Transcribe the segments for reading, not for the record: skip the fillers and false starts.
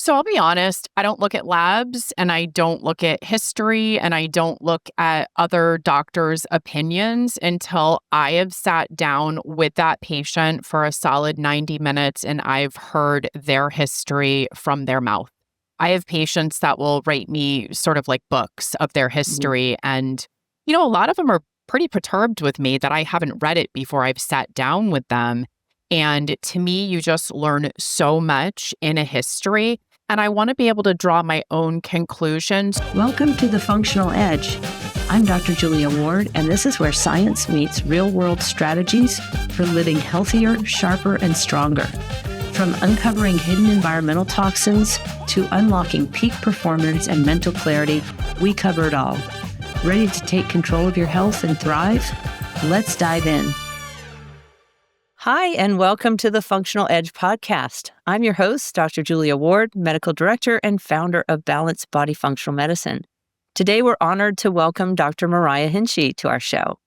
So I'll be honest, I don't look at labs and I don't look at history and I don't look at other doctors' opinions until I have sat down with that patient for a solid 90 minutes and I've heard their history from their mouth. I have patients that will write me sort of like books of their Mhm. history. And, a lot of them are pretty perturbed with me that I haven't read it before I've sat down with them. And to me, you just learn so much in a history. And I want to be able to draw my own conclusions. Welcome to The Functional Edge. I'm Dr. Julia Ward, and this is where science meets real-world strategies for living healthier, sharper, and stronger. From uncovering hidden environmental toxins to unlocking peak performance and mental clarity, we cover it all. Ready to take control of your health and thrive? Let's dive in. Hi, and welcome to the Functional Edge podcast. I'm your host, Dr. Julia Ward, medical director and founder of Balanced Body Functional Medicine. Today, we're honored to welcome Dr. Myriah Hinchey to our show.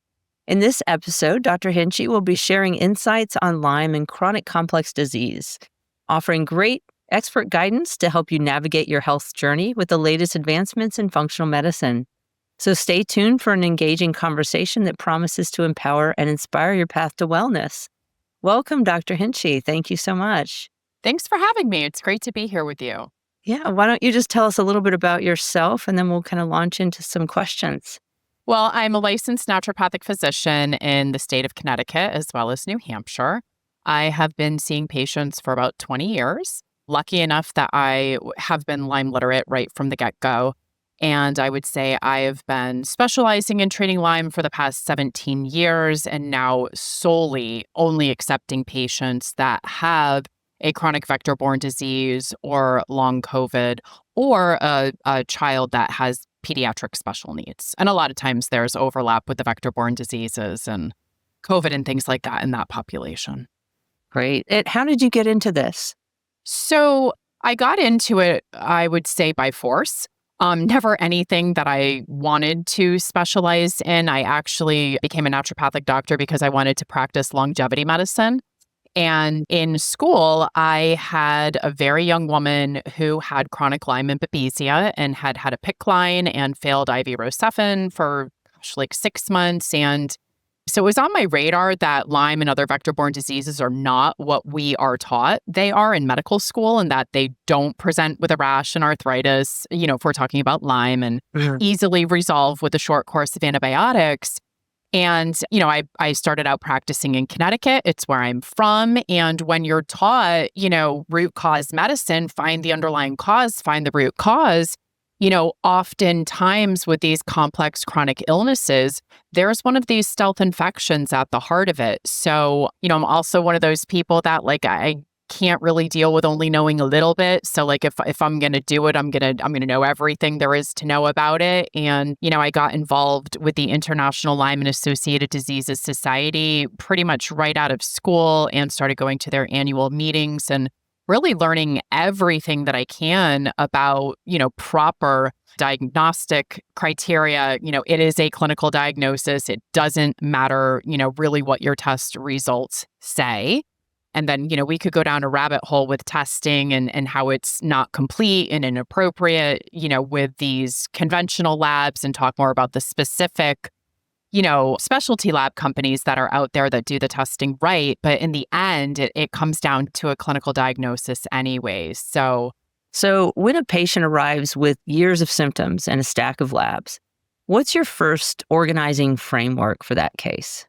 In this episode, Dr. Hinchey will be sharing insights on Lyme and chronic complex disease, offering great expert guidance to help you navigate your health journey with the latest advancements in functional medicine. So stay tuned for an engaging conversation that promises to empower and inspire your path to wellness. Welcome, Dr. Hinchey. Thank you so much. Thanks for having me. It's great to be here with you. Yeah, why don't you just tell us a little bit about yourself and then we'll kind of launch into some questions. Well, I'm a licensed naturopathic physician in the state of Connecticut as well as New Hampshire. I have been seeing patients for about 20 years. Lucky enough that I have been Lyme literate right from the get-go. And I would say I have been specializing in treating Lyme for the past 17 years and now solely only accepting patients that have a chronic vector-borne disease or long COVID or a child that has pediatric special needs. And a lot of times there's overlap with the vector-borne diseases and COVID and things like that in that population. Great. And how did you get into this? So I got into it, I would say, by force. Never anything that I wanted to specialize in. I actually became a naturopathic doctor because I wanted to practice longevity medicine. And in school, I had a very young woman who had chronic Lyme and Babesia and had had a PICC line and failed IV Rocephin for like 6 months. And so it was on my radar that Lyme and other vector-borne diseases are not what we are taught they are in medical school, and that they don't present with a rash and arthritis, if we're talking about Lyme, and easily resolve with a short course of antibiotics. And, I started out practicing in Connecticut. It's where I'm from. And when you're taught, root cause medicine, find the underlying cause, find the root cause, oftentimes with these complex chronic illnesses, there's one of these stealth infections at the heart of it. So, I'm also one of those people that I can't really deal with only knowing a little bit. So if I'm going to do it, I'm going to know everything there is to know about it. And, I got involved with the International Lyme and Associated Diseases Society pretty much right out of school and started going to their annual meetings and really learning everything that I can about, proper diagnostic criteria. It is a clinical diagnosis. It doesn't matter, really what your test results say. And then, we could go down a rabbit hole with testing and how it's not complete and inappropriate, with these conventional labs and talk more about the specific specialty lab companies that are out there that do the testing right. But in the end, it comes down to a clinical diagnosis anyways. So when a patient arrives with years of symptoms and a stack of labs, what's your first organizing framework for that case?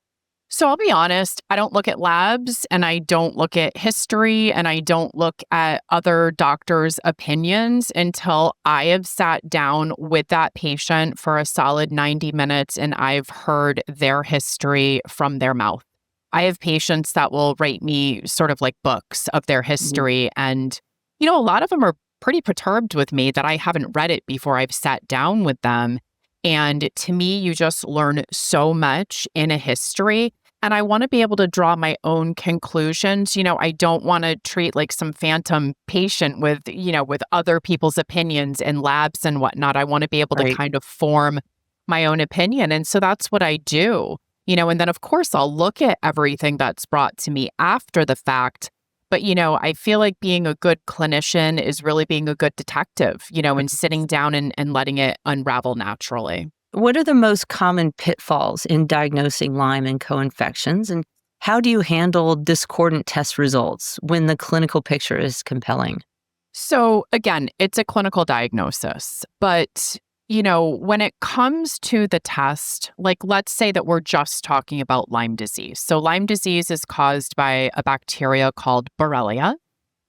So I'll be honest, I don't look at labs and I don't look at history and I don't look at other doctors' opinions until I have sat down with that patient for a solid 90 minutes and I've heard their history from their mouth. I have patients that will write me sort of like books of their history. And, a lot of them are pretty perturbed with me that I haven't read it before I've sat down with them. And to me, you just learn so much in a history. And I want to be able to draw my own conclusions. I don't want to treat like some phantom patient with other people's opinions and labs and whatnot. I want to be able to kind of form my own opinion. And so that's what I do. And then of course I'll look at everything that's brought to me after the fact. But, I feel like being a good clinician is really being a good detective, and sitting down and letting it unravel naturally. What are the most common pitfalls in diagnosing Lyme and co-infections? And how do you handle discordant test results when the clinical picture is compelling? So again, it's a clinical diagnosis, but when it comes to the test, like let's say that we're just talking about Lyme disease. So Lyme disease is caused by a bacteria called Borrelia.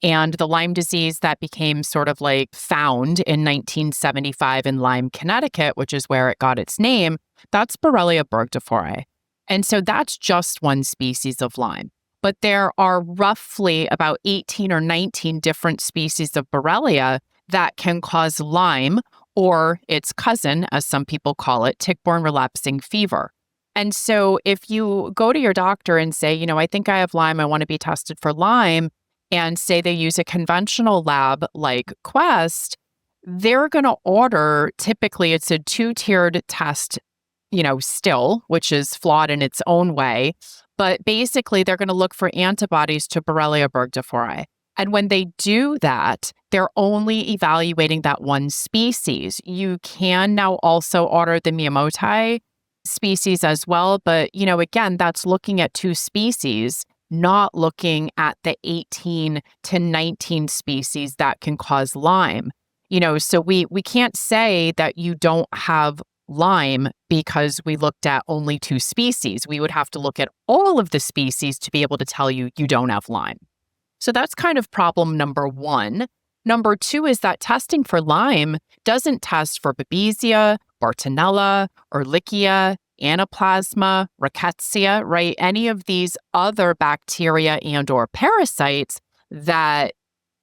And the Lyme disease that became sort of like found in 1975 in Lyme, Connecticut, which is where it got its name, that's Borrelia burgdorferi. And so that's just one species of Lyme. But there are roughly about 18 or 19 different species of Borrelia that can cause Lyme, or its cousin, as some people call it, tick-borne relapsing fever. And so if you go to your doctor and say, I think I have Lyme, I want to be tested for Lyme, and say they use a conventional lab like Quest, they're going to order, typically it's a two-tiered test, still, which is flawed in its own way. But basically, they're going to look for antibodies to Borrelia burgdorferi. And when they do that, they're only evaluating that one species. You can now also order the Miyamotoi species as well. But, again, that's looking at two species, not looking at the 18 to 19 species that can cause Lyme. So we can't say that you don't have Lyme because we looked at only two species. We would have to look at all of the species to be able to tell you you don't have Lyme. So that's kind of problem number one. Number two is that testing for Lyme doesn't test for Babesia, Bartonella, Ehrlichia, Anaplasma, Rickettsia, right? Any of these other bacteria and or parasites that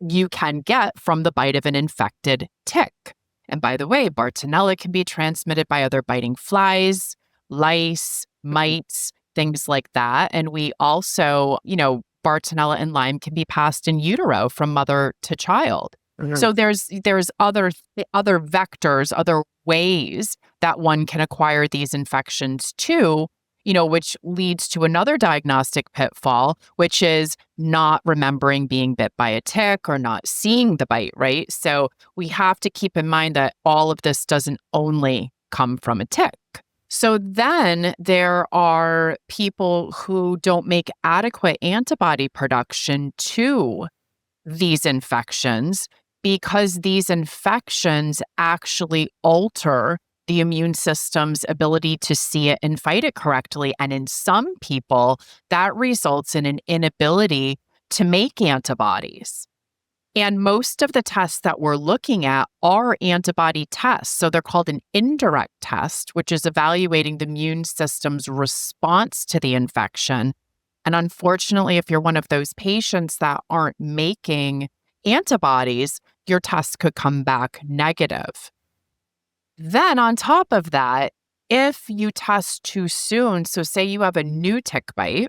you can get from the bite of an infected tick. And by the way, Bartonella can be transmitted by other biting flies, lice, mites, things like that. And we also, Bartonella and Lyme can be passed in utero from mother to child. So there's other vectors, other ways that one can acquire these infections too, which leads to another diagnostic pitfall, which is not remembering being bit by a tick or not seeing the bite, right? So we have to keep in mind that all of this doesn't only come from a tick. So then there are people who don't make adequate antibody production to these infections because these infections actually alter the immune system's ability to see it and fight it correctly. And in some people, that results in an inability to make antibodies. And most of the tests that we're looking at are antibody tests. So they're called an indirect test, which is evaluating the immune system's response to the infection. And unfortunately, if you're one of those patients that aren't making antibodies, your test could come back negative. Then on top of that, if you test too soon, so say you have a new tick bite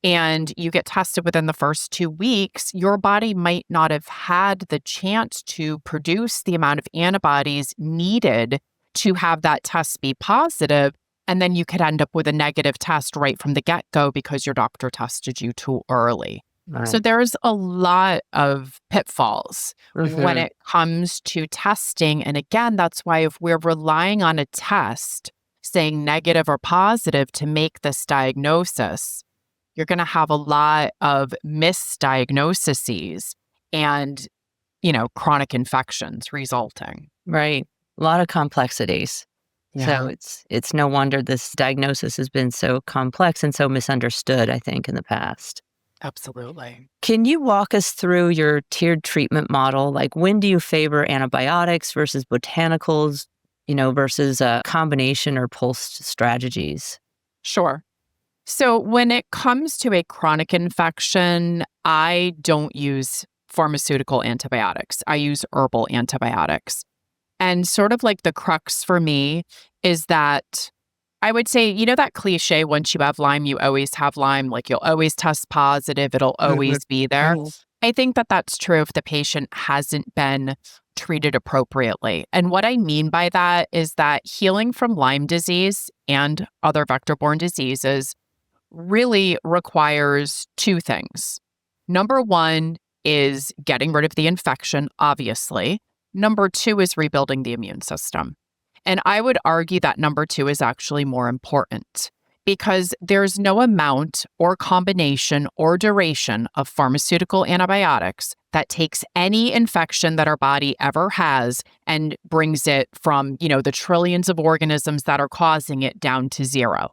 and you get tested within the first 2 weeks, your body might not have had the chance to produce the amount of antibodies needed to have that test be positive. And then you could end up with a negative test right from the get-go because your doctor tested you too early. Right. So there's a lot of pitfalls when it comes to testing. And again, that's why if we're relying on a test saying negative or positive to make this diagnosis, you're going to have a lot of misdiagnoses and, chronic infections resulting. Right. A lot of complexities. Yeah. So it's no wonder this diagnosis has been so complex and so misunderstood, I think, in the past. Absolutely. Can you walk us through your tiered treatment model? Like, when do you favor antibiotics versus botanicals, versus a combination or pulse strategies? Sure. So when it comes to a chronic infection, I don't use pharmaceutical antibiotics. I use herbal antibiotics. And sort of like the crux for me is that I would say, that cliche, once you have Lyme, you always have Lyme, like you'll always test positive, it'll always be there. I think that that's true if the patient hasn't been treated appropriately. And what I mean by that is that healing from Lyme disease and other vector-borne diseases really requires two things. Number one is getting rid of the infection, obviously. Number two is rebuilding the immune system. And I would argue that number two is actually more important because there's no amount or combination or duration of pharmaceutical antibiotics that takes any infection that our body ever has and brings it from, the trillions of organisms that are causing it down to zero.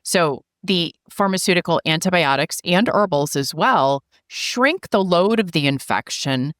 So the pharmaceutical antibiotics and herbals as well shrink the load of the infection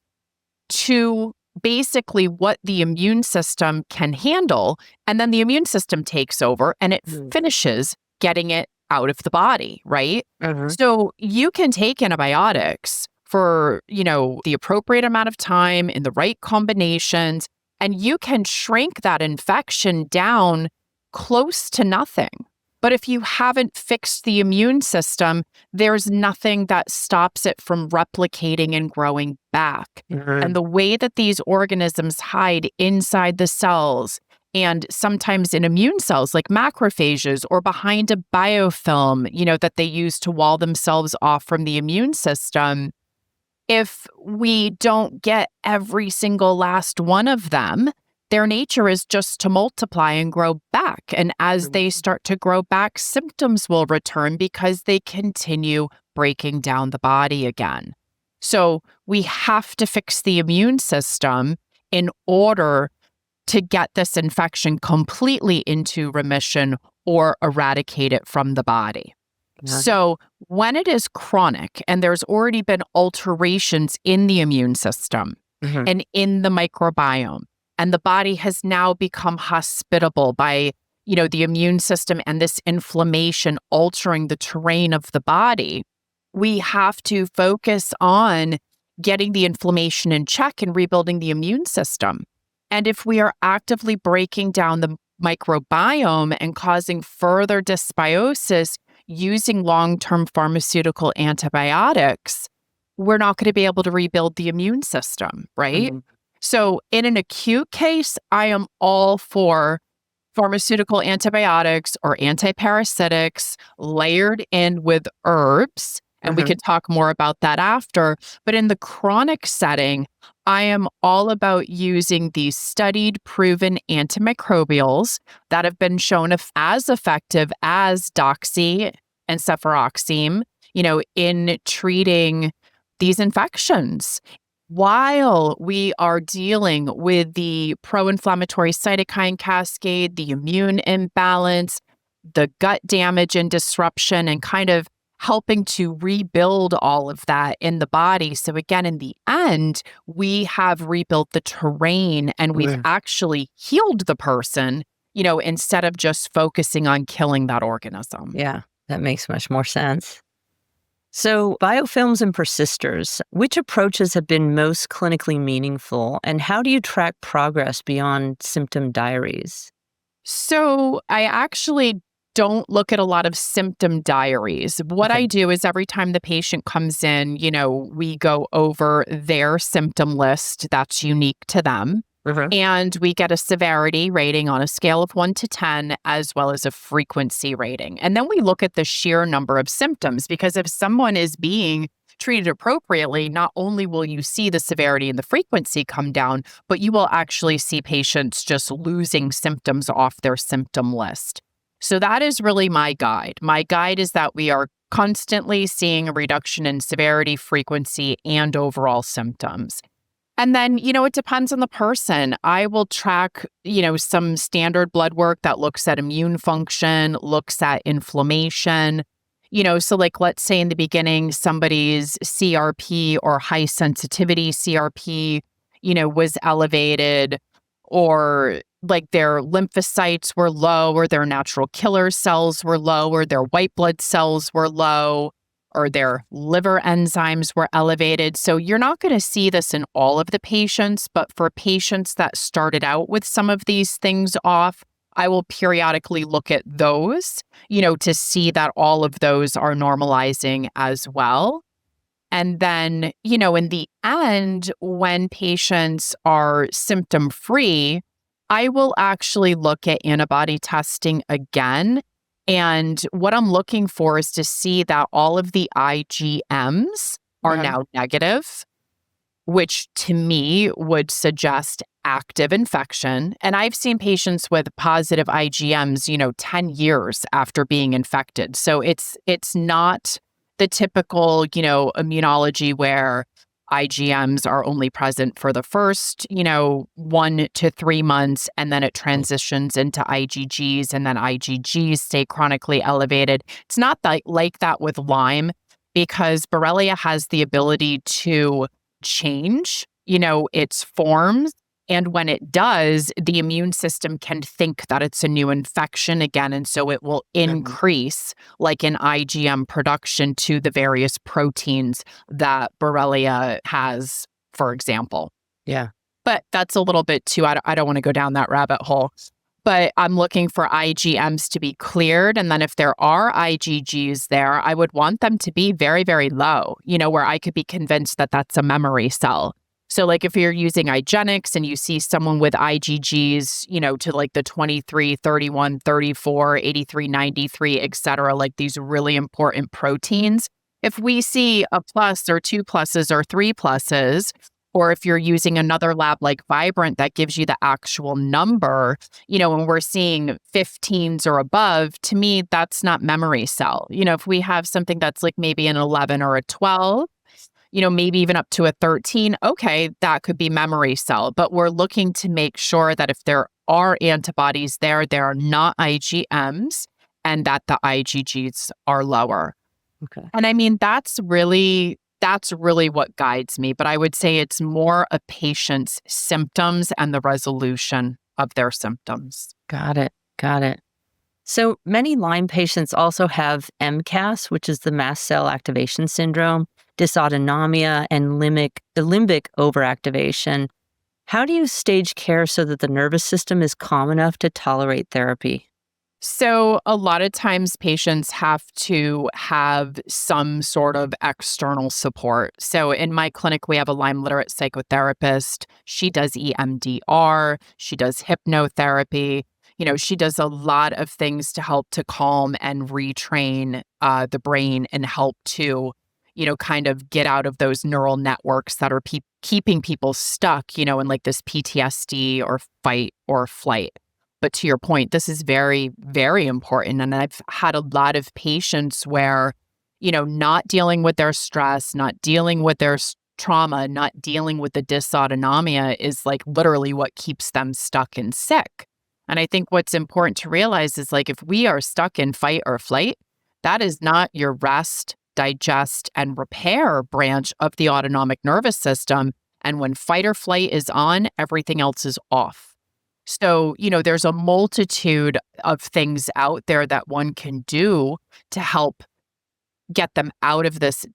to basically what the immune system can handle. And then the immune system takes over and it finishes getting it out of the body, right? So you can take antibiotics for, the appropriate amount of time in the right combinations, and you can shrink that infection down close to nothing. But if you haven't fixed the immune system, there's nothing that stops it from replicating and growing back. And the way that these organisms hide inside the cells and sometimes in immune cells like macrophages or behind a biofilm, that they use to wall themselves off from the immune system, if we don't get every single last one of them, their nature is just to multiply and grow back. And as they start to grow back, symptoms will return because they continue breaking down the body again. So we have to fix the immune system in order to get this infection completely into remission or eradicate it from the body. So when it is chronic and there's already been alterations in the immune system and in the microbiome, and the body has now become hospitable by, the immune system and this inflammation altering the terrain of the body, we have to focus on getting the inflammation in check and rebuilding the immune system. And if we are actively breaking down the microbiome and causing further dysbiosis using long-term pharmaceutical antibiotics, we're not going to be able to rebuild the immune system, right? So in an acute case, I am all for pharmaceutical antibiotics or antiparasitics layered in with herbs. And we could talk more about that after. But in the chronic setting, I am all about using these studied, proven antimicrobials that have been shown as effective as doxy and cefuroxime, in treating these infections, while we are dealing with the pro-inflammatory cytokine cascade, the immune imbalance, the gut damage and disruption, and kind of helping to rebuild all of that in the body. So again, in the end, we have rebuilt the terrain and we've actually healed the person, instead of just focusing on killing that organism. Yeah, that makes much more sense. So biofilms and persisters, which approaches have been most clinically meaningful, and how do you track progress beyond symptom diaries? So I actually don't look at a lot of symptom diaries. What I do is every time the patient comes in, we go over their symptom list that's unique to them. And we get a severity rating on a scale of 1 to 10, as well as a frequency rating. And then we look at the sheer number of symptoms, because if someone is being treated appropriately, not only will you see the severity and the frequency come down, but you will actually see patients just losing symptoms off their symptom list. So that is really my guide. My guide is that we are constantly seeing a reduction in severity, frequency, and overall symptoms. And then, it depends on the person. I will track, some standard blood work that looks at immune function, looks at inflammation. So like, let's say in the beginning, somebody's CRP or high sensitivity CRP, was elevated, or like their lymphocytes were low, or their natural killer cells were low, or their white blood cells were low, or their liver enzymes were elevated. So you're not going to see this in all of the patients, but for patients that started out with some of these things off, I will periodically look at those, to see that all of those are normalizing as well. And then, in the end, when patients are symptom-free, I will actually look at antibody testing again. And what I'm looking for is to see that all of the IgMs are Okay. now negative, which to me would suggest active infection. And I've seen patients with positive IgMs, 10 years after being infected. So it's not the typical, immunology where IgMs are only present for the first, 1 to 3 months, and then it transitions into IgGs, and then IgGs stay chronically elevated. It's not like that with Lyme, because Borrelia has the ability to change, its forms. And when it does, the immune system can think that it's a new infection again. And so it will increase like an IgM production to the various proteins that Borrelia has, for example. Yeah. But that's a little bit too, I don't want to go down that rabbit hole. But I'm looking for IgMs to be cleared. And then if there are IgGs there, I would want them to be very, very low, where I could be convinced that that's a memory cell. So like if you're using IGeneX and you see someone with IgGs, to like the 23, 31, 34, 83, 93, et cetera, like these really important proteins, if we see a plus or 2 pluses or 3 pluses, or if you're using another lab like Vibrant that gives you the actual number, and we're seeing 15s or above, to me, that's not memory cell. If we have something that's like maybe an 11 or a 12, maybe even up to a 13, okay, that could be memory cell. But we're looking to make sure that if there are antibodies there, they are not IgMs and that the IgGs are lower. Okay. And I mean, that's really what guides me. But I would say it's more a patient's symptoms and the resolution of their symptoms. Got it. Got it. So many Lyme patients also have MCAS, which is the mast cell activation syndrome, dysautonomia, and limbic overactivation. How do you stage care so that the nervous system is calm enough to tolerate therapy? So a lot of times patients have to have some sort of external support. So in my clinic, we have a Lyme literate psychotherapist. She does EMDR. She does hypnotherapy. She does a lot of things to help to calm and retrain the brain and help to, kind of get out of those neural networks that are keeping people stuck, in like this PTSD or fight or flight. But to your point, this is very, very important. And I've had a lot of patients where, not dealing with their stress, not dealing with their trauma, not dealing with the dysautonomia is like literally what keeps them stuck and sick. And I think what's important to realize is like if we are stuck in fight or flight, that is not your rest, digest, and repair branch of the autonomic nervous system. And when fight or flight is on, everything else is off. So, there's a multitude of things out there that one can do to help get them out of this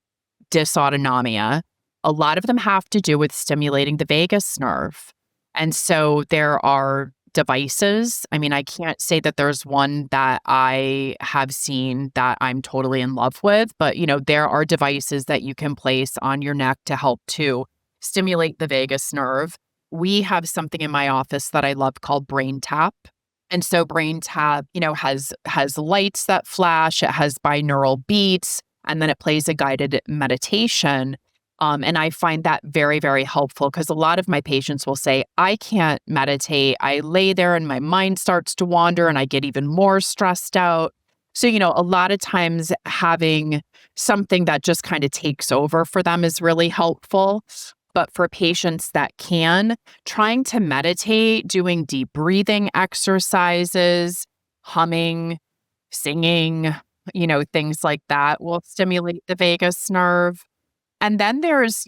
dysautonomia. A lot of them have to do with stimulating the vagus nerve. And so there are devices. I mean, I can't say that there's one that I have seen that I'm totally in love with, but, there are devices that you can place on your neck to help to stimulate the vagus nerve. We have something in my office that I love called Brain Tap. And so Brain Tap, has lights that flash, it has binaural beats, and then it plays a guided meditation. And I find that very, very helpful because a lot of my patients will say, I can't meditate. I lay there and my mind starts to wander and I get even more stressed out. So, a lot of times having something that just kind of takes over for them is really helpful. But for patients that can, trying to meditate, doing deep breathing exercises, humming, singing, things like that will stimulate the vagus nerve. And then there's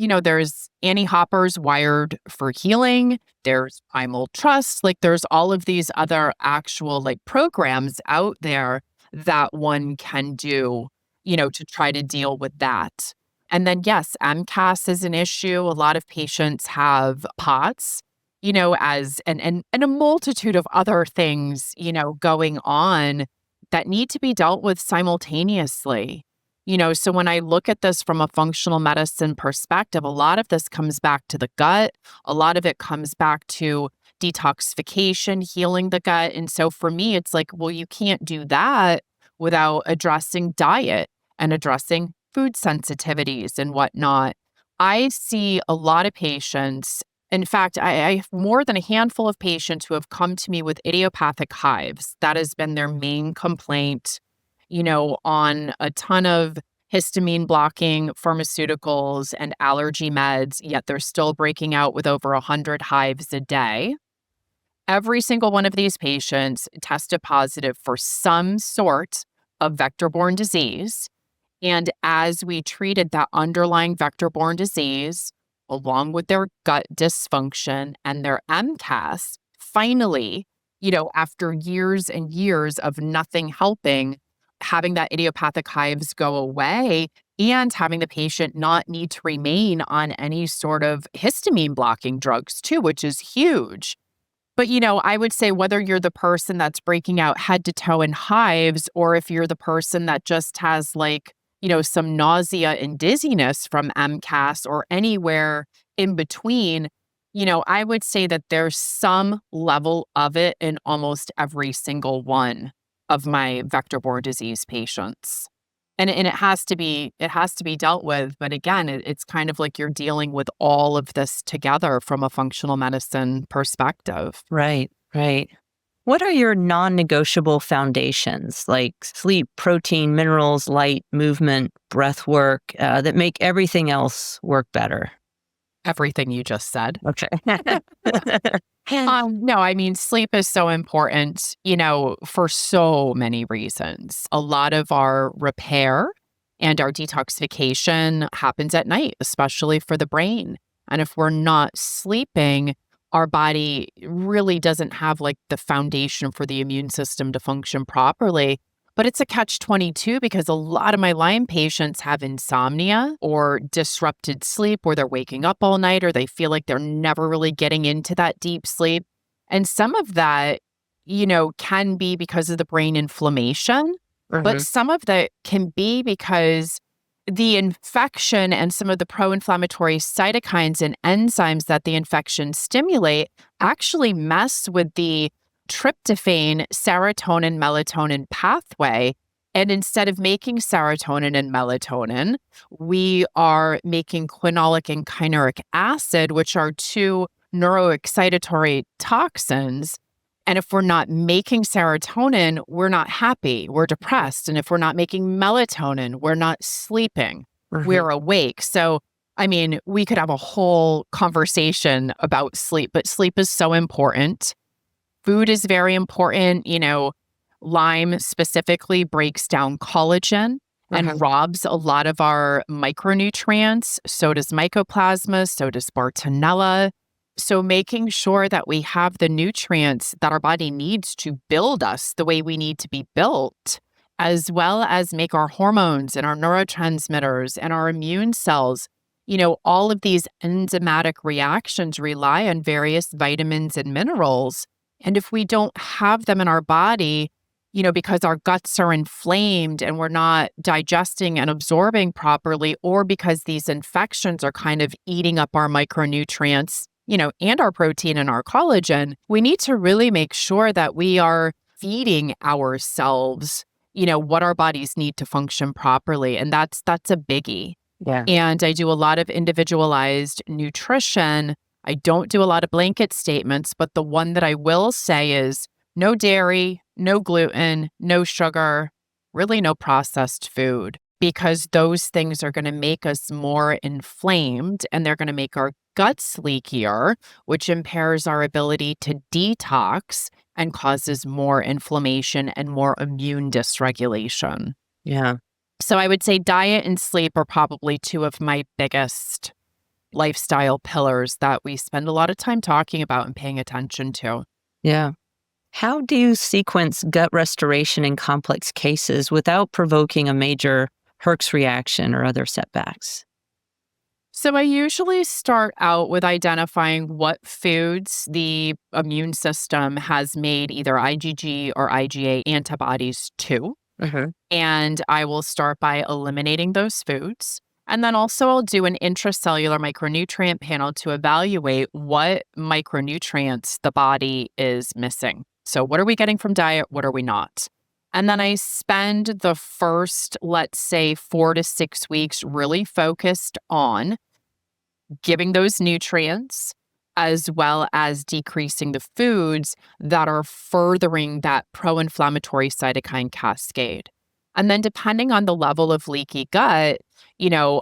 Annie Hopper's Wired for Healing. There's Primal Trust. Like there's all of these other actual like programs out there that one can do, to try to deal with that. And then, yes, MCAS is an issue. A lot of patients have POTS, as and a multitude of other things, going on that need to be dealt with simultaneously. So when I look at this from a functional medicine perspective, a lot of this comes back to the gut. A lot of it comes back to detoxification, healing the gut. And so for me, it's like, well, you can't do that without addressing diet and addressing food sensitivities and whatnot, I see a lot of patients. In fact, I have more than a handful of patients who have come to me with idiopathic hives. That has been their main complaint, on a ton of histamine blocking pharmaceuticals and allergy meds, yet they're still breaking out with over 100 hives a day. Every single one of these patients tested positive for some sort of vector-borne disease. And as we treated that underlying vector-borne disease, along with their gut dysfunction and their MCAS, finally, after years and years of nothing helping, having that idiopathic hives go away and having the patient not need to remain on any sort of histamine blocking drugs too, which is huge. But, I would say whether you're the person that's breaking out head to toe in hives, or if you're the person that just has some nausea and dizziness from MCAS or anywhere in between, I would say that there's some level of it in almost every single one of my vector-borne disease patients. And it has to be dealt with. But again, it's kind of like you're dealing with all of this together from a functional medicine perspective. Right, right. What are your non-negotiable foundations like sleep, protein, minerals, light, movement, breath work that make everything else work better? Everything you just said. Okay. No, I mean, sleep is so important, for so many reasons. A lot of our repair and our detoxification happens at night, especially for the brain. And if we're not sleeping, our body really doesn't have the foundation for the immune system to function properly. But it's a catch-22 because a lot of my Lyme patients have insomnia or disrupted sleep where they're waking up all night or they feel like they're never really getting into that deep sleep. And some of that, can be because of the brain inflammation, but Mhm. some of that can be because the infection and some of the pro-inflammatory cytokines and enzymes that the infection stimulate actually mess with the tryptophan, serotonin, melatonin pathway. And instead of making serotonin and melatonin, we are making quinolic and kynurenolic acid, which are two neuroexcitatory toxins. And if we're not making serotonin, we're not happy, we're depressed. And if we're not making melatonin, we're not sleeping, Mhm. we're awake. So, I mean, we could have a whole conversation about sleep, but sleep is so important. Food is very important. Lyme specifically breaks down collagen and Mhm. robs a lot of our micronutrients. So does mycoplasma, so does Bartonella. So making sure that we have the nutrients that our body needs to build us the way we need to be built, as well as make our hormones and our neurotransmitters and our immune cells. All of these enzymatic reactions rely on various vitamins and minerals. And if we don't have them in our body, because our guts are inflamed and we're not digesting and absorbing properly, or because these infections are kind of eating up our micronutrients, and our protein and our collagen, we need to really make sure that we are feeding ourselves, what our bodies need to function properly. And that's a biggie. Yeah. And I do a lot of individualized nutrition. I don't do a lot of blanket statements, but the one that I will say is no dairy, no gluten, no sugar, really no processed food, because those things are going to make us more inflamed and they're going to make our guts leakier, which impairs our ability to detox and causes more inflammation and more immune dysregulation. Yeah. So I would say diet and sleep are probably two of my biggest lifestyle pillars that we spend a lot of time talking about and paying attention to. Yeah. How do you sequence gut restoration in complex cases without provoking a major Herx reaction or other setbacks? So I usually start out with identifying what foods the immune system has made either IgG or IgA antibodies to. Mhm. And I will start by eliminating those foods. And then also I'll do an intracellular micronutrient panel to evaluate what micronutrients the body is missing. So what are we getting from diet? What are we not? And then I spend the first, let's say, 4 to 6 weeks really focused on giving those nutrients as well as decreasing the foods that are furthering that pro-inflammatory cytokine cascade. And then depending on the level of leaky gut,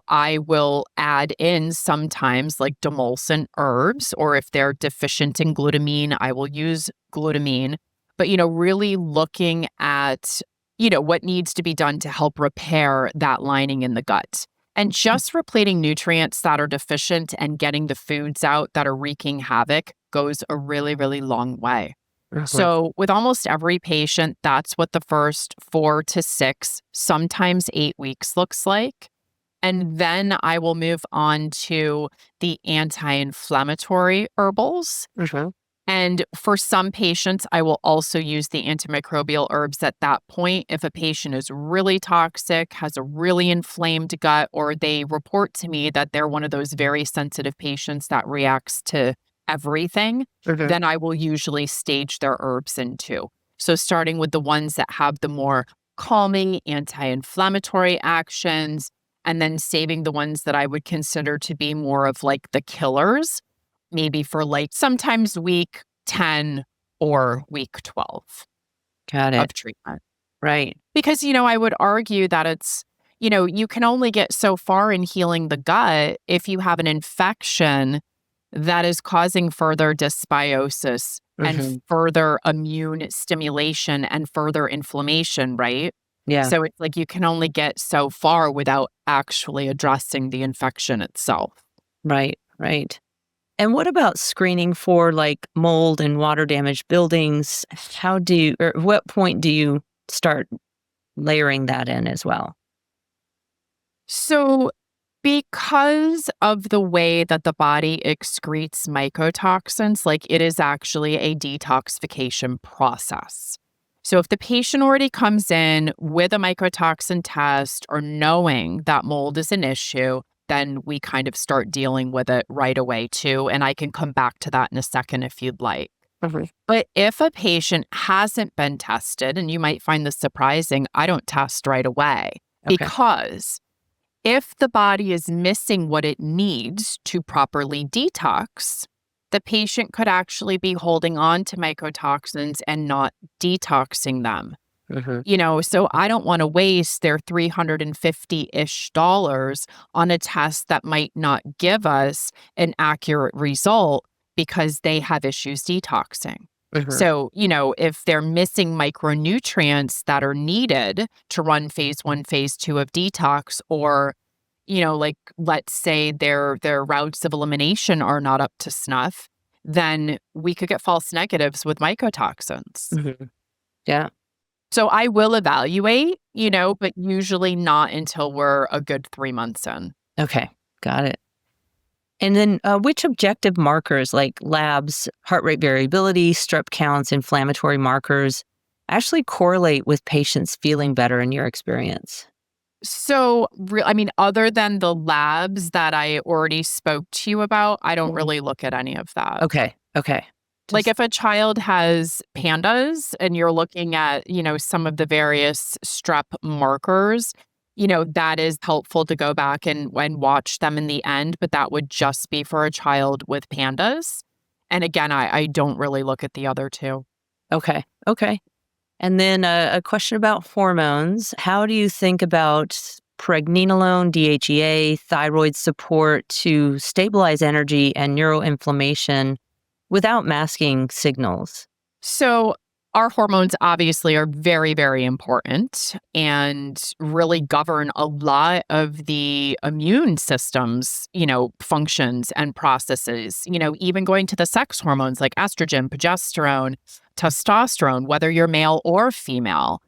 I will add in sometimes like demulcent herbs, or if they're deficient in glutamine, I will use glutamine. But, really looking at, what needs to be done to help repair that lining in the gut. And just repleting nutrients that are deficient and getting the foods out that are wreaking havoc goes a really, really long way. Mhm. So, with almost every patient, that's what the first 4 to 6, sometimes 8 weeks looks like. And then I will move on to the anti inflammatory herbals. Mhm. And for some patients, I will also use the antimicrobial herbs at that point. If a patient is really toxic, has a really inflamed gut, or they report to me that they're one of those very sensitive patients that reacts to everything, Mhm. then I will usually stage their herbs into. So, starting with the ones that have the more calming, anti inflammatory actions, and then saving the ones that I would consider to be more of like the killers, maybe for like sometimes week 10 or week 12 Got of it. treatment. Right. Because, I would argue that it's, you can only get so far in healing the gut if you have an infection that is causing further dysbiosis and Mhm. further immune stimulation and further inflammation, right? Yeah. So it's like you can only get so far without actually addressing the infection itself. Right. Right. And what about screening for like mold and water damaged buildings? How do you, or what point do you start layering that in as well? So, because of the way that the body excretes mycotoxins, like it is actually a detoxification process. So, if the patient already comes in with a mycotoxin test or knowing that mold is an issue, then we kind of start dealing with it right away, too. And I can come back to that in a second if you'd like. Mhm. But if a patient hasn't been tested, and you might find this surprising, I don't test right away Okay. because if the body is missing what it needs to properly detox, the patient could actually be holding on to mycotoxins and not detoxing them. Mhm. So I don't want to waste their 350-ish dollars on a test that might not give us an accurate result because they have issues detoxing. Mhm. So, if they're missing micronutrients that are needed to run phase 1, phase 2 of detox, or like let's say their routes of elimination are not up to snuff, then we could get false negatives with mycotoxins. Mhm. Yeah. So I will evaluate, but usually not until we're a good 3 months in. Okay. Got it. And then which objective markers like labs, heart rate variability, strep counts, inflammatory markers actually correlate with patients feeling better in your experience? So, other than the labs that I already spoke to you about, I don't Mhm. really look at any of that. Okay. Okay. Like Just if a child has pandas and you're looking at, some of the various strep markers, that is helpful to go back and watch them in the end, but that would just be for a child with pandas. And again, I don't really look at the other two. okay. Okay. And then a question about hormones. How do you think about pregnenolone, DHEA, thyroid support to stabilize energy and neuroinflammation without masking signals? So, our hormones obviously are very, very important and really govern a lot of the immune system's, functions and processes, even going to the sex hormones like estrogen, progesterone, testosterone, whether you're male or female.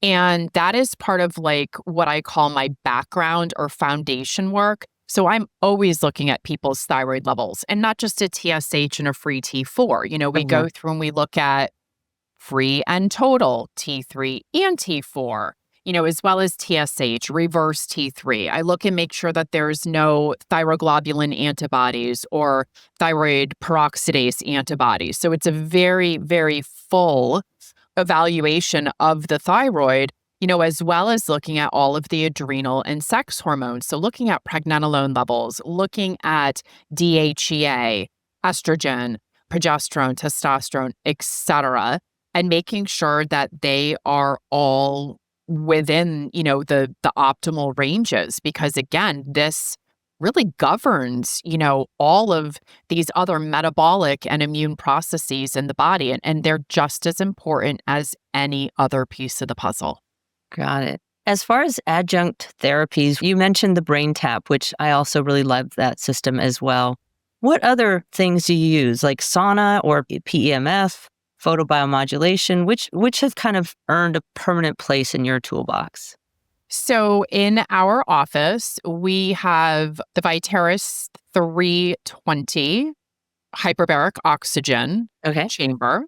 And that is part of like what I call my background or foundation work. So I'm always looking at people's thyroid levels and not just a TSH and a free T4. We Mhm. go through and we look at free and total T3 and T4, as well as TSH, reverse T3. I look and make sure that there's no thyroglobulin antibodies or thyroid peroxidase antibodies. So it's a very, very full evaluation of the thyroid, as well as looking at all of the adrenal and sex hormones. So looking at pregnenolone levels, looking at DHEA, estrogen, progesterone, testosterone, etc., and making sure that they are all within, the optimal ranges. Because again, this really governs, all of these other metabolic and immune processes in the body. And they're just as important as any other piece of the puzzle. Got it. As far as adjunct therapies, you mentioned the brain tap, which I also really love that system as well. What other things do you use, like sauna or PEMF, photobiomodulation, which have kind of earned a permanent place in your toolbox? So in our office, we have the Viteris 320 hyperbaric oxygen Okay. chamber.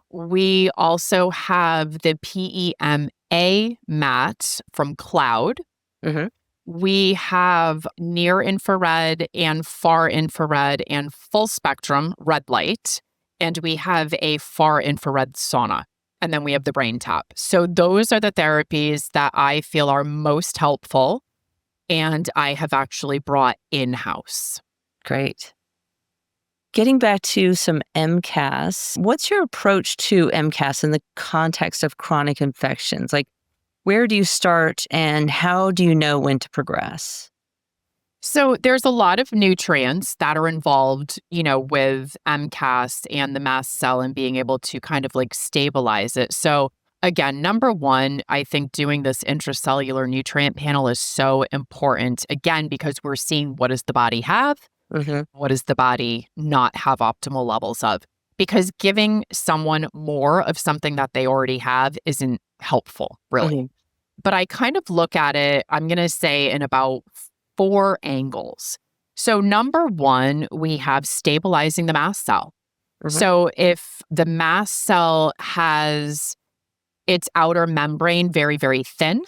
We also have the PEMA mat from Cloud. Hmm. We have near infrared and far infrared and full spectrum red light. And we have a far infrared sauna. And then we have the brain tap. So those are the therapies that I feel are most helpful and I have actually brought in-house. Great. Getting back to some MCAS, what's your approach to MCAS in the context of chronic infections? Like, where do you start and how do you know when to progress? So there's a lot of nutrients that are involved, with MCAS and the mast cell and being able to kind of like stabilize it. So again, number one, I think doing this intracellular nutrient panel is so important, again, because we're seeing what does the body have, Hmm. what does the body not have optimal levels of. Because giving someone more of something that they already have isn't helpful, really. Hmm. But I kind of look at it, I'm going to say, in about 4 angles. So, number one, we have stabilizing the mast cell. Hmm. So, if the mast cell has its outer membrane very, very thin,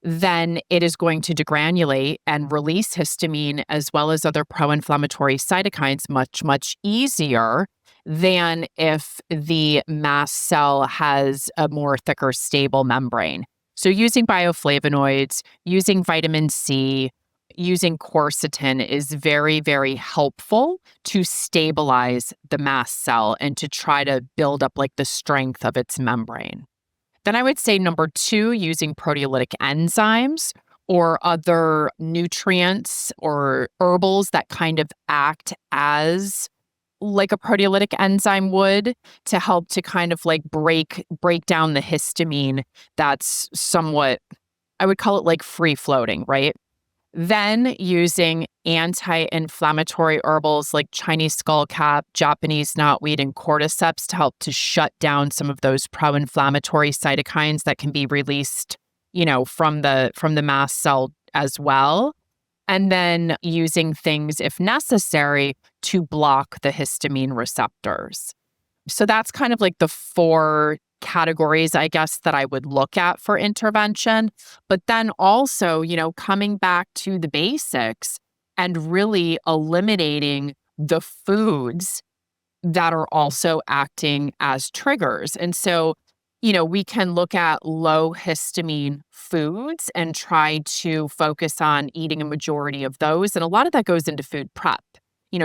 then it is going to degranulate and release histamine as well as other pro inflammatory cytokines much, much easier than if the mast cell has a more thicker, stable membrane. So, using bioflavonoids, using vitamin C, using quercetin is very, very helpful to stabilize the mast cell and to try to build up like the strength of its membrane. Then I would say number 2, using proteolytic enzymes or other nutrients or herbals that kind of act as like a proteolytic enzyme would to help to kind of like break down the histamine that's somewhat, I would call it like free floating, right? Then using anti-inflammatory herbals like Chinese skullcap, Japanese knotweed, and cordyceps to help to shut down some of those pro-inflammatory cytokines that can be released, from the mast cell as well. And then using things, if necessary, to block the histamine receptors. So that's kind of like the 4 categories, I guess, that I would look at for intervention. But then also, coming back to the basics and really eliminating the foods that are also acting as triggers. And so, we can look at low histamine foods and try to focus on eating a majority of those. And a lot of that goes into food prep.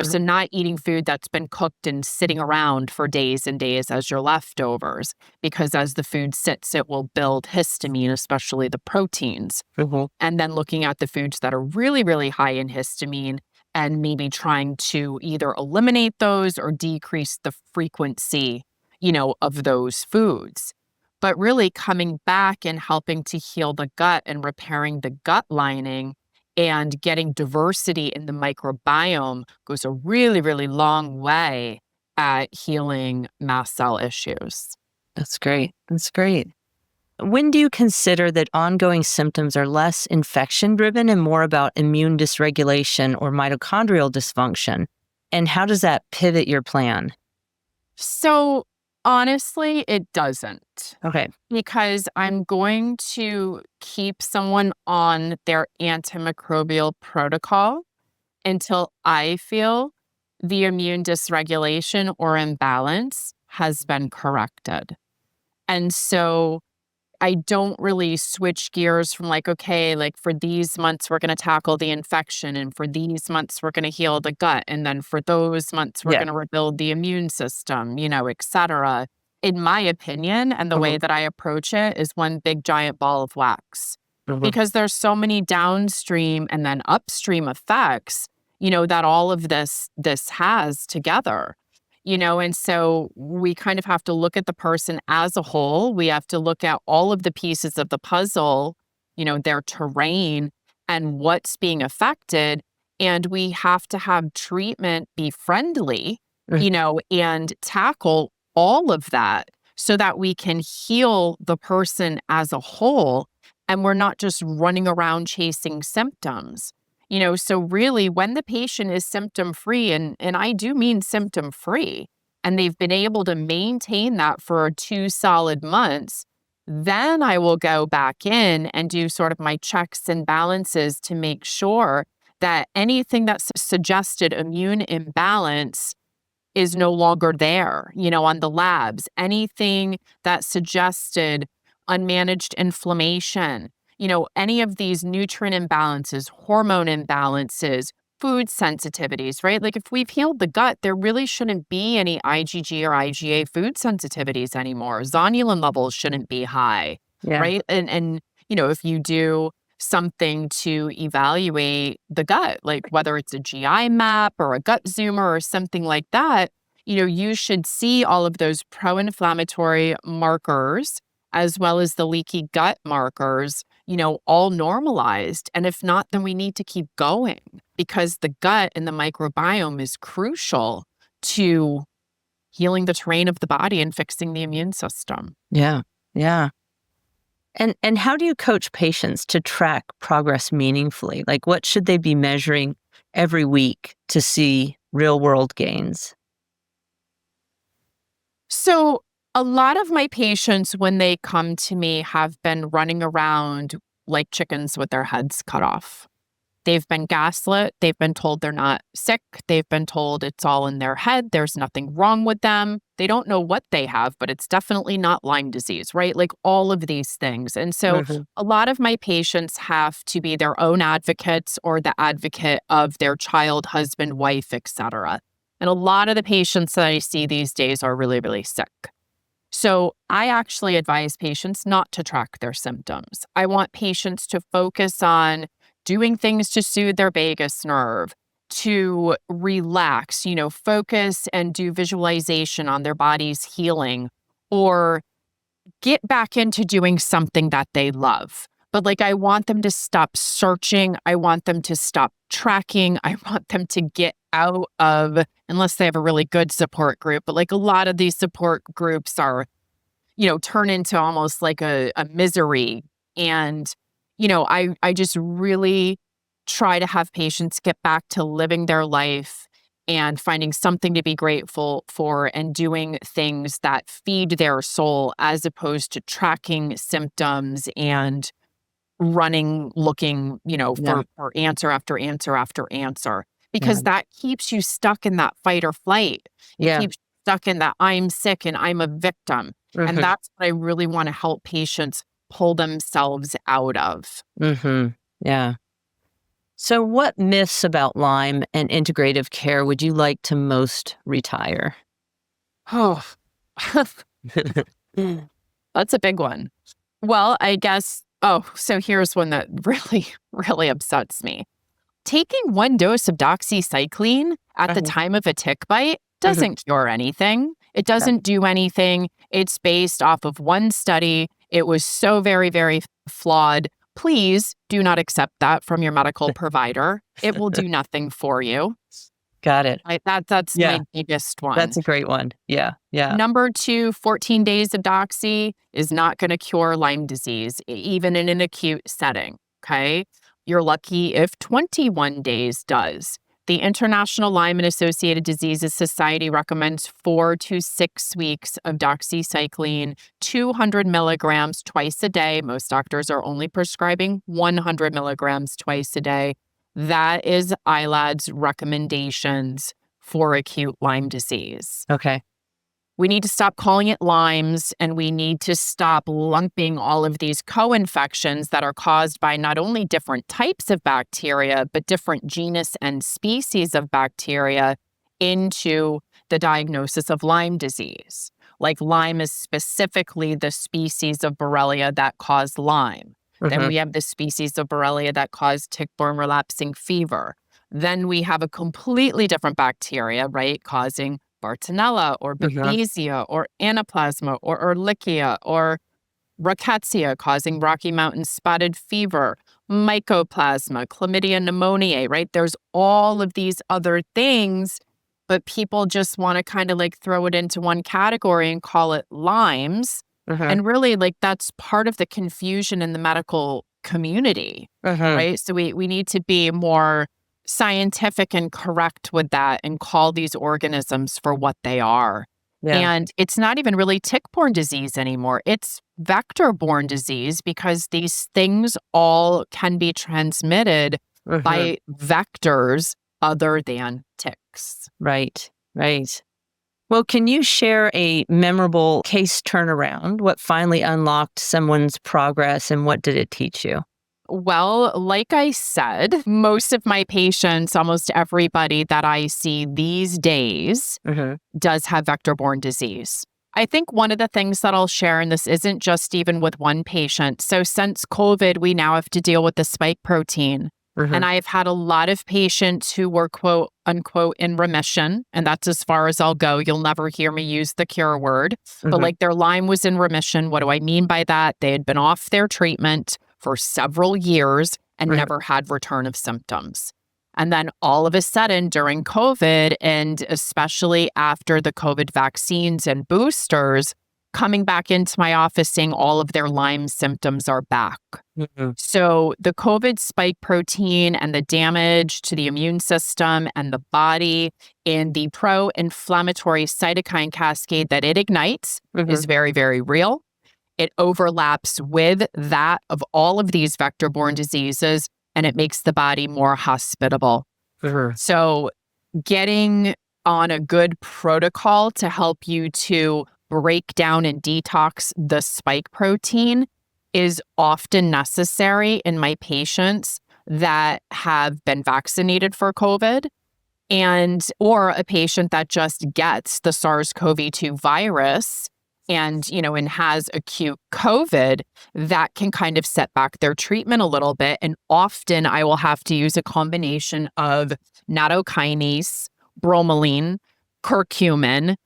So not eating food that's been cooked and sitting around for days and days as your leftovers, because as the food sits, it will build histamine, especially the proteins. Hmm. And then looking at the foods that are really, really high in histamine and maybe trying to either eliminate those or decrease the frequency, of those foods. But really coming back and helping to heal the gut and repairing the gut lining and getting diversity in the microbiome goes a really, really long way at healing mast cell issues. That's great. That's great. When do you consider that ongoing symptoms are less infection driven and more about immune dysregulation or mitochondrial dysfunction? And how does that pivot your plan? So honestly, it doesn't, Okay. because I'm going to keep someone on their antimicrobial protocol until I feel the immune dysregulation or imbalance has been corrected. And so I don't really switch gears from like, okay, like for these months, we're going to tackle the infection. And for these months, we're going to heal the gut. And then for those months, we're Yeah. going to rebuild the immune system, et cetera. In my opinion, and the way Mhm. that I approach it is one big giant ball of wax Mhm. because there's so many downstream and then upstream effects, that all of this has together. And so we kind of have to look at the person as a whole. We have to look at all of the pieces of the puzzle, their terrain and what's being affected. And we have to have treatment be friendly, Mm. and tackle all of that so that we can heal the person as a whole. And we're not just running around chasing symptoms. So really when the patient is symptom free, and I do mean symptom free, and they've been able to maintain that for 2 solid months, then I will go back in and do sort of my checks and balances to make sure that anything that suggested immune imbalance is no longer there, on the labs. Anything that suggested unmanaged inflammation, any of these nutrient imbalances, hormone imbalances, food sensitivities, right? Like if we've healed the gut, there really shouldn't be any IgG or IgA food sensitivities anymore. Zonulin levels shouldn't be high, Yeah. right? And if you do something to evaluate the gut, like whether it's a GI map or a gut zoomer or something like that, you should see all of those pro-inflammatory markers as well as the leaky gut markers, all normalized. And if not, then we need to keep going because the gut and the microbiome is crucial to healing the terrain of the body and fixing the immune system. Yeah. Yeah. And how do you coach patients to track progress meaningfully? Like what should they be measuring every week to see real world gains? So, a lot of my patients, when they come to me, have been running around like chickens with their heads cut off. They've been gaslit. They've been told they're not sick. They've been told it's all in their head. There's nothing wrong with them. They don't know what they have, but it's definitely not Lyme disease, right? Like all of these things. And so Mhm. a lot of my patients have to be their own advocates or the advocate of their child, husband, wife, etc. And a lot of the patients that I see these days are really, really sick. So I actually advise patients not to track their symptoms. I want patients to focus on doing things to soothe their vagus nerve, to relax, focus and do visualization on their body's healing, or get back into doing something that they love. But like, I want them to stop searching. I want them to stop tracking. I want them to get out of, unless they have a really good support group, but like a lot of these support groups are, turn into almost like a misery. And, I just really try to have patients get back to living their life and finding something to be grateful for and doing things that feed their soul as opposed to tracking symptoms and running, looking, Yeah. for answer after answer after answer, Yeah. because that keeps you stuck in that fight or flight. It Yeah. keeps you stuck in that I'm sick and I'm a victim. And Mhm. that's what I really want to help patients pull themselves out of. Mhm. Yeah. So what myths about Lyme and integrative care would you like to most retire? Oh, that's a big one. Well, I guess, so here's one that really, really upsets me. Taking one dose of doxycycline at the Mhm. time of a tick bite Mhm. doesn't cure anything. It Yeah. doesn't do anything. It's based off of one study. It was so very, very flawed. Please do not accept that from your medical provider. It will do nothing for you. Got it. That's Yeah. my biggest one. That's a great one. Yeah. Yeah. Number two, 14 days of doxy is not going to cure Lyme disease, even in an acute setting. Okay. You're lucky if 21 days does. The International Lyme and Associated Diseases Society recommends 4 to 6 weeks of doxycycline, 200 milligrams twice a day. Most doctors are only prescribing 100 milligrams twice a day. That is ILAD's recommendations for acute Lyme disease. Okay. we need to stop calling it Lyme's, and we need to stop lumping all of these co-infections that are caused by not only different types of bacteria, but different genus and species of bacteria into the diagnosis of Lyme disease. Like Lyme is specifically the species of Borrelia that cause Lyme. Then we have the species of Borrelia that cause tick-borne relapsing fever. Then we have a completely different bacteria, right, causing Bartonella or Babesia or Anaplasma or Ehrlichia or Rickettsia causing Rocky Mountain spotted fever, Mycoplasma, Chlamydia pneumoniae, right? There's all of these other things, but people just want to kind of like throw it into one category and call it Lyme's. And really, like, that's part of the confusion in the medical community, right? So we need to be more scientific and correct with that and call these organisms for what they are. Yeah. And it's not even really tick-borne disease anymore. It's vector-borne disease because these things all can be transmitted by vectors other than ticks. Right. Well, can you share a memorable case turnaround? What finally unlocked someone's progress and what did it teach you? Well, like I said, most of my patients, almost everybody that I see these days does have vector-borne disease. I think one of the things that I'll share, and this isn't just even with one patient. So since COVID, we now have to deal with the spike protein. And I've had a lot of patients who were quote unquote in remission. And that's as far as I'll go. You'll never hear me use the cure word, but like their Lyme was in remission. What do I mean by that? They had been off their treatment for several years and never had return of symptoms. And then all of a sudden during COVID, and especially after the COVID vaccines and boosters, coming back into my office saying all of their Lyme symptoms are back. So the COVID spike protein and the damage to the immune system and the body in the pro-inflammatory cytokine cascade that it ignites is very, very real. It overlaps with that of all of these vector-borne diseases, and it makes the body more hospitable. So getting on a good protocol to help you to break down and detox the spike protein is often necessary in my patients that have been vaccinated for COVID or a patient that just gets the SARS-CoV-2 virus and has acute COVID, that can kind of set back their treatment a little bit. And often I will have to use a combination of nattokinase, bromelain, curcumin,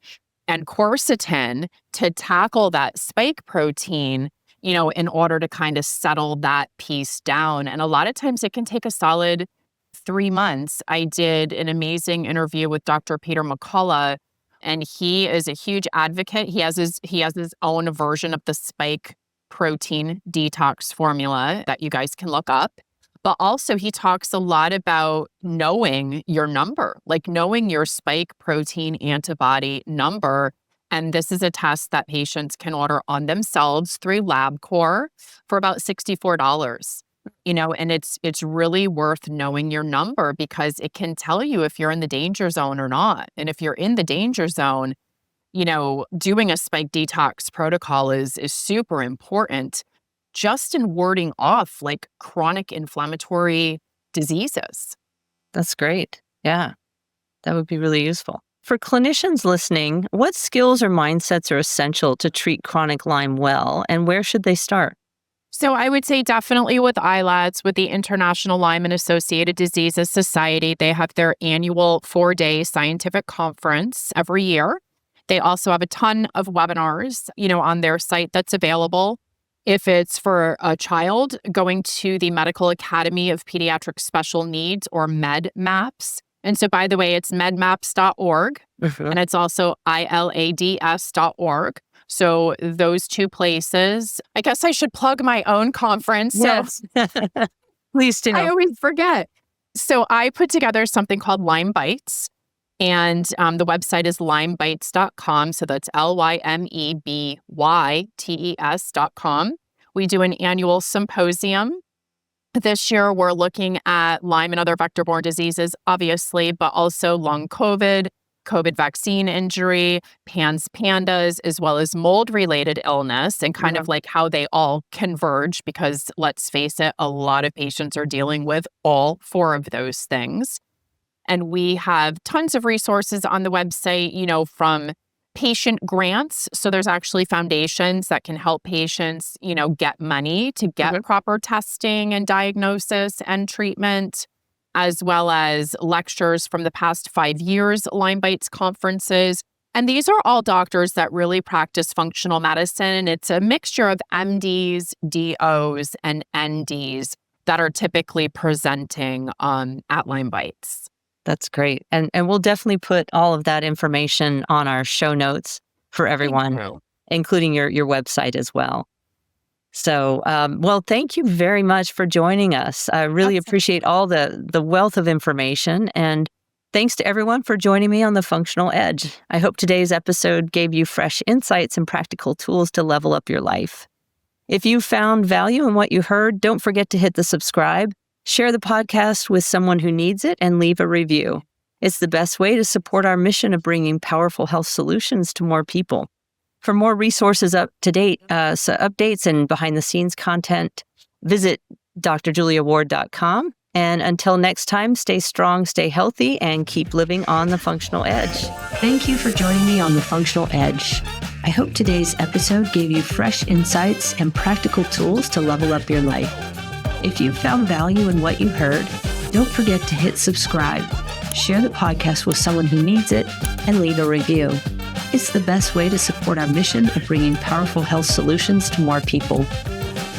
and quercetin to tackle that spike protein, in order to kind of settle that piece down. And a lot of times it can take a solid 3 months. I did an amazing interview with Dr. Peter McCullough, and he is a huge advocate. He has his own version of the spike protein detox formula that you guys can look up. But also he talks a lot about knowing your number, like knowing your spike protein antibody number. And this is a test that patients can order on themselves through LabCorp for about $64. And it's really worth knowing your number because it can tell you if you're in the danger zone or not. And if you're in the danger zone, doing a spike detox protocol is super important, just in warding off like chronic inflammatory diseases. That's great. Yeah, that would be really useful. For clinicians listening, what skills or mindsets are essential to treat chronic Lyme well, and where should they start? So I would say definitely with ILADS, with the International Lyme and Associated Diseases Society. They have their annual 4-day scientific conference every year. They also have a ton of webinars, on their site that's available. If it's for a child, going to the Medical Academy of Pediatric Special Needs, or MedMaps. And so, by the way, it's medmaps.org, and it's also ILADS.org. So those two places. I guess I should plug my own conference. Yes. Please do. I always forget. So I put together something called Lyme Bites, and the website is lymebites.com. So that's LYMEBYTES.com. We do an annual symposium. This year, we're looking at Lyme and other vector-borne diseases, obviously, but also long COVID, COVID vaccine injury, PANS pandas, as well as mold-related illness, and kind of like how they all converge because, let's face it, a lot of patients are dealing with all 4 of those things. And we have tons of resources on the website, from patient grants. So there's actually foundations that can help patients, get money to get proper testing and diagnosis and treatment, as well as lectures from the past 5 years, Lyme Bites conferences. And these are all doctors that really practice functional medicine. It's a mixture of MDs, DOs, and NDs that are typically presenting at Lyme Bites. That's great. And we'll definitely put all of that information on our show notes for everyone, including your website as well. So, thank you very much for joining us. I really appreciate all the wealth of information. And thanks to everyone for joining me on The Functional Edge. I hope today's episode gave you fresh insights and practical tools to level up your life. If you found value in what you heard, don't forget to hit the subscribe. Share the podcast with someone who needs it and leave a review. It's the best way to support our mission of bringing powerful health solutions to more people. For more resources up-to-date, updates and behind-the-scenes content, visit drjuliaward.com. And until next time, stay strong, stay healthy, and keep living on the functional edge. Thank you for joining me on The Functional Edge. I hope today's episode gave you fresh insights and practical tools to level up your life. If you found value in what you heard, don't forget to hit subscribe, share the podcast with someone who needs it, and leave a review. It's the best way to support our mission of bringing powerful health solutions to more people.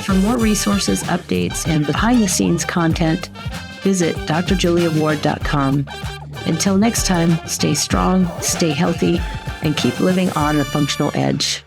For more resources, updates, and behind-the-scenes content, visit drjuliaward.com. Until next time, stay strong, stay healthy, and keep living on the functional edge.